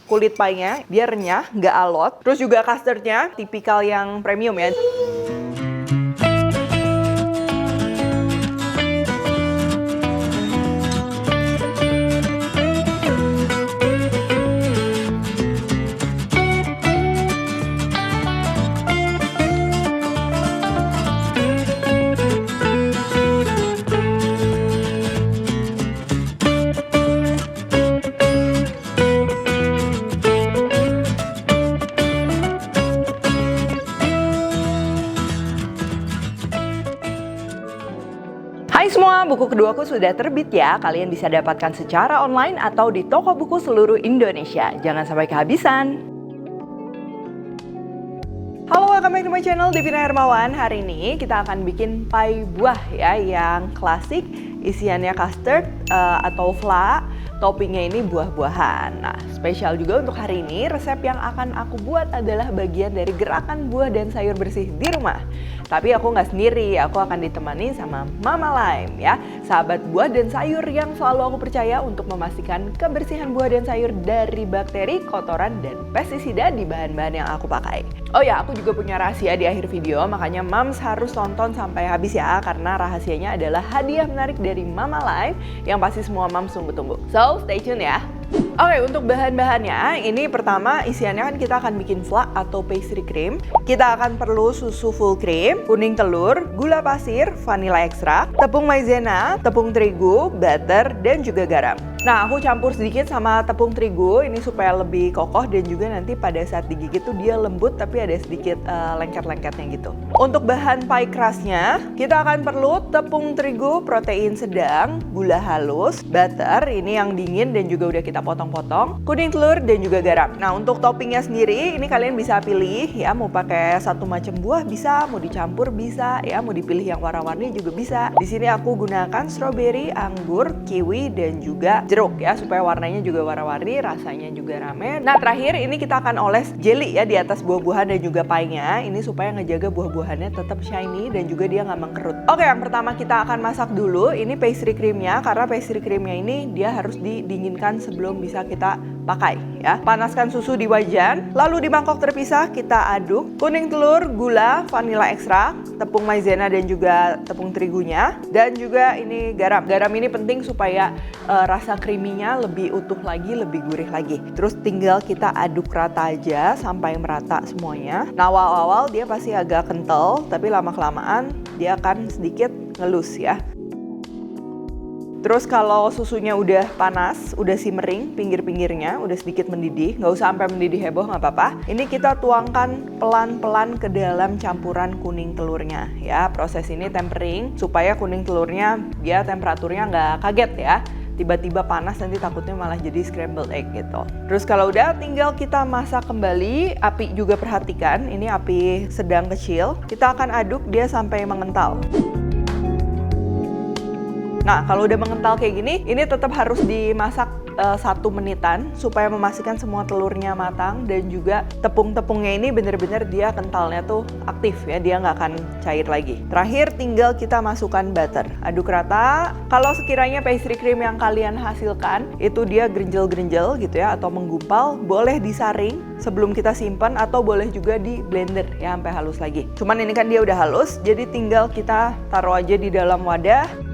kulit pie-nya biar renyah, nggak alot. Terus juga custardnya tipikal yang premium ya. Hai semua, buku keduaku sudah terbit ya. Kalian bisa dapatkan secara online atau di toko buku seluruh Indonesia. Jangan sampai kehabisan. Halo, welcome back to my channel, Devina Hermawan. Hari ini kita akan bikin pie buah ya, yang klasik. Isiannya custard atau fla. Toppingnya ini buah-buahan. Nah, spesial juga untuk hari ini, resep yang akan aku buat adalah bagian dari gerakan buah dan sayur bersih di rumah. Tapi aku nggak sendiri, aku akan ditemani sama Mama Lime ya, sahabat buah dan sayur yang selalu aku percaya untuk memastikan kebersihan buah dan sayur dari bakteri, kotoran, dan pestisida di bahan-bahan yang aku pakai. Oh ya, aku juga punya rahasia di akhir video, makanya Mams harus tonton sampai habis ya, karena rahasianya adalah hadiah menarik dari Mama Lime yang pasti semua Mams tunggu-tunggu. So, stay tune ya. Oke, untuk bahan-bahannya, ini pertama isiannya kan kita akan bikin fla atau pastry cream. Kita akan perlu susu full cream, kuning telur, gula pasir, vanilla ekstrak, tepung maizena, tepung terigu, butter, dan juga garam. Nah, aku campur sedikit sama tepung terigu ini supaya lebih kokoh dan juga nanti pada saat digigit tuh dia lembut tapi ada sedikit lengket-lengketnya gitu. Untuk bahan pie crustnya, kita akan perlu tepung terigu protein sedang, gula halus, butter ini yang dingin dan juga udah kita potong-potong, kuning telur dan juga garam. Nah, untuk toppingnya sendiri ini kalian bisa pilih ya, mau pakai satu macam buah bisa, mau dicampur bisa ya, mau dipilih yang warna-warni juga bisa. Di sini aku gunakan strawberry, anggur, kiwi dan juga jeruk ya, supaya warnanya juga warna-warni, rasanya juga rame. Nah, terakhir ini kita akan oles jelly ya di atas buah-buahan dan juga pie-nya. Ini supaya ngejaga buah-buahannya tetap shiny dan juga dia nggak mengkerut. Oke, yang pertama kita akan masak dulu ini pastry creamnya, karena pastry creamnya ini dia harus didinginkan sebelum bisa kita pakai ya. Panaskan susu di wajan, lalu di mangkok terpisah kita aduk kuning telur, gula, vanilla ekstrak, tepung maizena dan juga tepung terigunya, dan juga ini garam. Garam ini penting supaya rasa creamy-nya lebih utuh lagi, lebih gurih lagi. Terus tinggal kita aduk rata aja sampai merata semuanya. Nah, awal-awal dia pasti agak kental, tapi lama-kelamaan dia akan sedikit ngelus ya. Terus kalau susunya udah panas, udah simmering pinggir-pinggirnya, udah sedikit mendidih, nggak usah sampai mendidih heboh nggak apa-apa. Ini kita tuangkan pelan-pelan ke dalam campuran kuning telurnya ya. Proses ini tempering supaya kuning telurnya dia temperaturnya nggak kaget ya. Tiba-tiba panas nanti takutnya malah jadi scrambled egg gitu. Terus kalau udah tinggal kita masak kembali, api juga perhatikan, ini api sedang kecil. Kita akan aduk dia sampai mengental. Nah, kalau udah mengental kayak gini, ini tetap harus dimasak 1 menitan supaya memastikan semua telurnya matang dan juga tepung-tepungnya ini bener-bener dia kentalnya tuh aktif ya, dia nggak akan cair lagi. Terakhir tinggal kita masukkan butter, aduk rata. Kalau sekiranya pastry cream yang kalian hasilkan itu dia grenjel-grenjel gitu ya atau menggumpal, boleh disaring sebelum kita simpan atau boleh juga di blender ya sampai halus lagi. Cuman ini kan dia udah halus, jadi tinggal kita taruh aja di dalam wadah.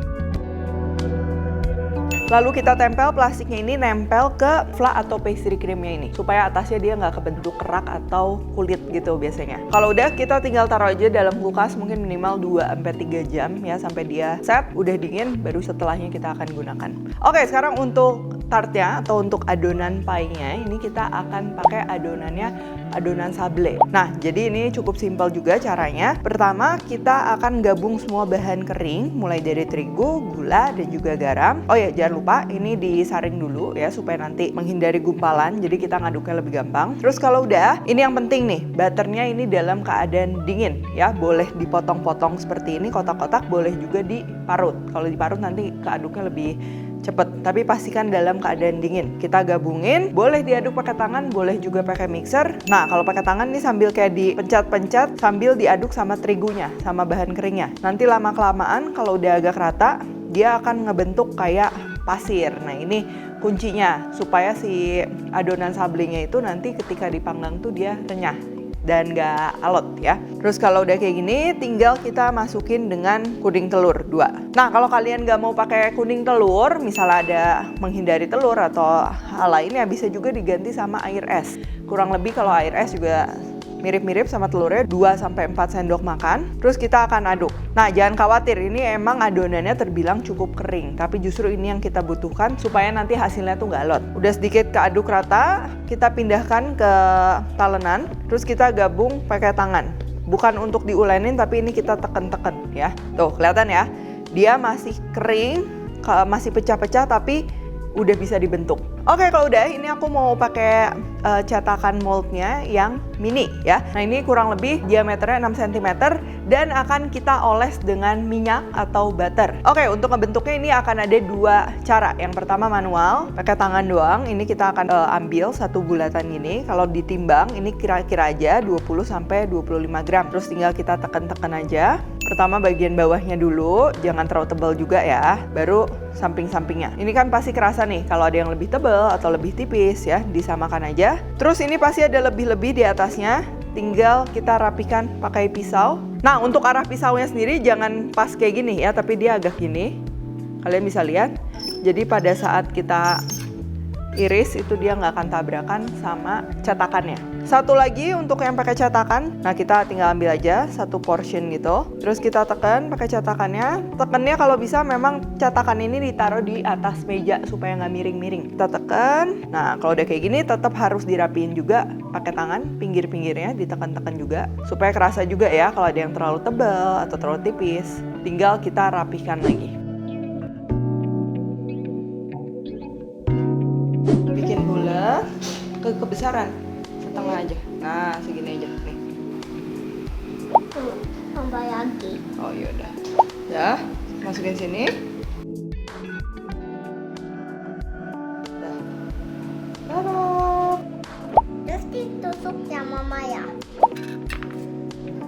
Lalu kita tempel plastiknya ini nempel ke fla atau pastry creamnya ini supaya atasnya dia nggak kebentuk kerak atau kulit gitu biasanya. Kalau udah kita tinggal taruh aja dalam kulkas mungkin minimal 2-3 jam ya sampai dia set, udah dingin, baru setelahnya kita akan gunakan. Oke, sekarang untuk tartnya atau untuk adonan pie-nya ini kita akan pakai adonan sablé. Nah, jadi ini cukup simpel juga caranya. Pertama, kita akan gabung semua bahan kering mulai dari terigu, gula, dan juga garam. Oh ya, jangan lupa ini disaring dulu ya supaya nanti menghindari gumpalan. Jadi kita ngaduknya lebih gampang. Terus kalau udah, ini yang penting nih, butternya ini dalam keadaan dingin ya. Boleh dipotong-potong seperti ini, kotak-kotak, boleh juga diparut. Kalau diparut nanti keaduknya lebih cepet, tapi pastikan dalam keadaan dingin. Kita gabungin, boleh diaduk pakai tangan, boleh juga pakai mixer. Nah, kalau pakai tangan nih sambil kayak dipencet-pencet sambil diaduk sama terigunya, sama bahan keringnya. Nanti lama-kelamaan kalau udah agak rata, dia akan ngebentuk kayak pasir. Nah, ini kuncinya supaya si adonan sablenya itu nanti ketika dipanggang tuh dia renyah dan nggak alot ya. Terus kalau udah kayak gini, tinggal kita masukin dengan kuning telur 2. Nah, kalau kalian nggak mau pakai kuning telur, misalnya ada menghindari telur atau hal lainnya, bisa juga diganti sama air es. Kurang lebih kalau air es juga mirip-mirip sama telurnya, 2-4 sendok makan. Terus kita akan aduk. Nah, jangan khawatir, ini emang adonannya terbilang cukup kering, tapi justru ini yang kita butuhkan supaya nanti hasilnya tuh nggak alot. Udah sedikit keaduk rata, kita pindahkan ke talenan, terus kita gabung pakai tangan. Bukan untuk diulenin, tapi ini kita teken-teken ya. Tuh, kelihatan ya? Dia masih kering, masih pecah-pecah, tapi udah bisa dibentuk. Oke, kalau udah, ini aku mau pakai cetakan moldnya yang mini ya. Nah, ini kurang lebih diameternya 6 cm dan akan kita oles dengan minyak atau butter. Oke, untuk ngebentuknya ini akan ada 2 cara. Yang pertama manual, pakai tangan doang. Ini kita akan ambil satu bulatan gini. Kalau ditimbang, ini kira-kira aja 20-25 gram. Terus tinggal kita tekan-tekan aja. Pertama bagian bawahnya dulu, jangan terlalu tebal juga ya. Baru samping-sampingnya. Ini kan pasti kerasa nih kalau ada yang lebih tebal atau lebih tipis ya, disamakan aja. Terus ini pasti ada lebih-lebih di atasnya, tinggal kita rapikan pakai pisau. Nah, untuk arah pisaunya sendiri jangan pas kayak gini ya, tapi dia agak gini. Kalian bisa lihat. Jadi pada saat kita iris itu dia nggak akan tabrakan sama cetakannya. Satu lagi untuk yang pakai cetakan, nah kita tinggal ambil aja satu portion gitu. Terus kita tekan pakai cetakannya. Tekannya kalau bisa memang cetakan ini ditaruh di atas meja supaya nggak miring-miring. Kita tekan. Nah, kalau udah kayak gini tetap harus dirapiin juga pakai tangan, pinggir-pinggirnya ditekan-tekan juga supaya kerasa juga ya kalau ada yang terlalu tebal atau terlalu tipis. Tinggal kita rapihkan lagi. Bikin bulat kebesaran setengah aja. Nah, segini aja nih. Tambah lagi. Oh, yaudah. Ya, masukin sini. Dah. Taruh. Terus ditusuk ya mama ya.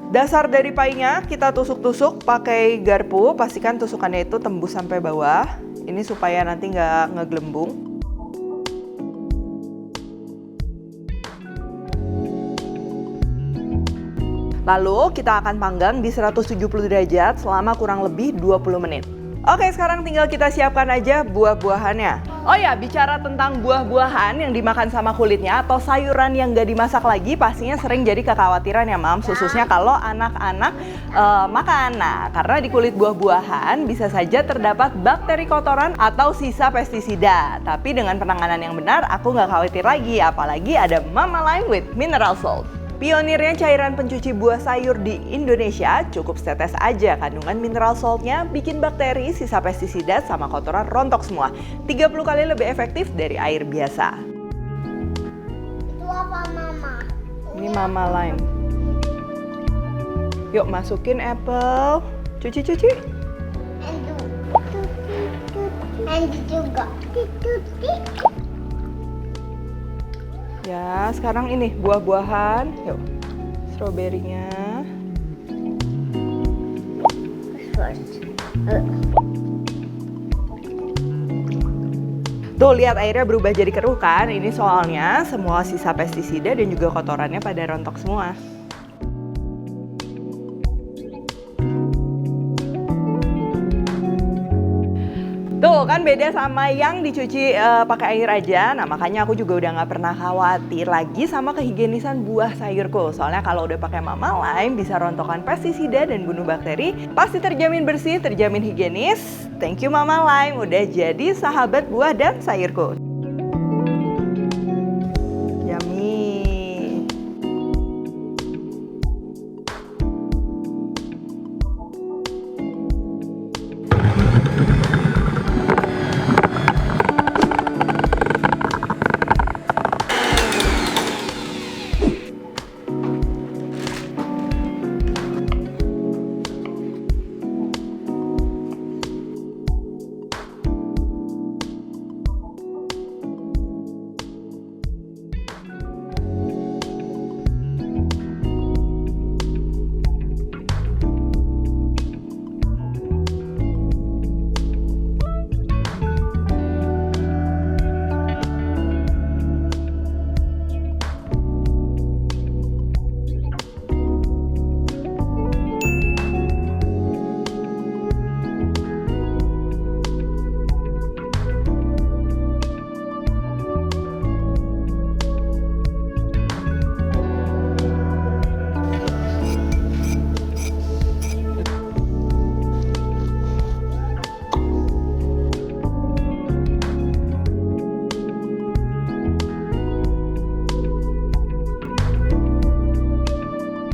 Dasar dari painya kita tusuk-tusuk pakai garpu. Pastikan tusukannya itu tembus sampai bawah. Ini supaya nanti nggak ngegelembung. Lalu kita akan panggang di 170 derajat selama kurang lebih 20 menit. Oke, sekarang tinggal kita siapkan aja buah-buahannya. Oh ya, bicara tentang buah-buahan yang dimakan sama kulitnya atau sayuran yang nggak dimasak lagi, pastinya sering jadi kekhawatiran ya Mam, khususnya kalau anak-anak makan. Nah, karena di kulit buah-buahan bisa saja terdapat bakteri kotoran atau sisa pestisida. Tapi dengan penanganan yang benar, aku nggak khawatir lagi, apalagi ada Mama Lime with Mineral Salt. Pionirnya cairan pencuci buah sayur di Indonesia, cukup setetes aja kandungan mineral saltnya bikin bakteri, sisa pestisida, sama kotoran rontok semua. 30 kali lebih efektif dari air biasa. Itu apa mama? Ini Mama Lime. Yuk masukin apple. Cuci-cuci. And juga. Ya, sekarang ini buah-buahan. Yuk, stroberinya. Tuh, lihat airnya berubah jadi keruh kan? Ini soalnya semua sisa pestisida dan juga kotorannya pada rontok semua. Tuh kan beda sama yang dicuci pakai air aja. Nah, makanya aku juga udah nggak pernah khawatir lagi sama kehigienisan buah sayurku. Soalnya kalau udah pakai Mama Lime bisa rontokan pestisida dan bunuh bakteri. Pasti terjamin bersih, terjamin higienis. Thank you Mama Lime udah jadi sahabat buah dan sayurku. Yummy.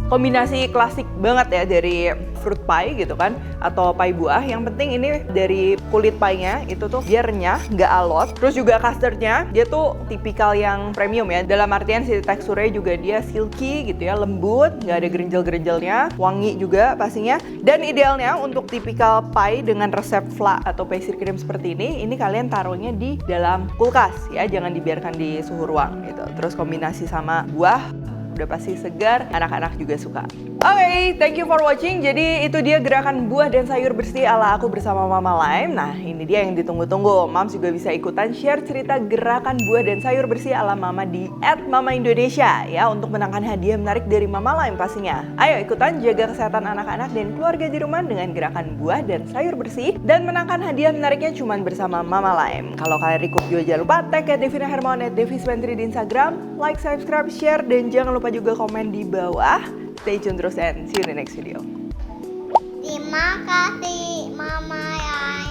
kombinasi klasik banget ya dari fruit pie gitu kan, atau pie buah. Yang penting ini dari kulit pie-nya itu tuh dia renyah, nggak alot. Terus juga custardnya dia tuh tipikal yang premium ya, dalam artian si teksturnya juga dia silky gitu ya, lembut, nggak ada gerinjel-gerinjelnya, wangi juga pastinya. Dan idealnya untuk tipikal pie dengan resep fla atau pastry cream seperti ini kalian taruhnya di dalam kulkas ya, jangan dibiarkan di suhu ruang gitu. Terus kombinasi sama buah udah pasti segar, anak-anak juga suka. Oke, thank you for watching. Jadi itu dia gerakan buah dan sayur bersih ala aku bersama Mama Lime. Nah, ini dia yang ditunggu-tunggu. Moms juga bisa ikutan share cerita gerakan buah dan sayur bersih ala Mama di @mamaindonesia ya, untuk menangkan hadiah menarik dari Mama Lime pastinya. Ayo ikutan jaga kesehatan anak-anak dan keluarga di rumah dengan gerakan buah dan sayur bersih, dan menangkan hadiah menariknya cuma bersama Mama Lime. Kalau kalian request juga jangan lupa tag Devina Hermawan @deviswentri di Instagram, like, subscribe, share, dan jangan lupa juga komen di bawah. Stay tune terus and see you in the next video. Terima kasih Mama ya.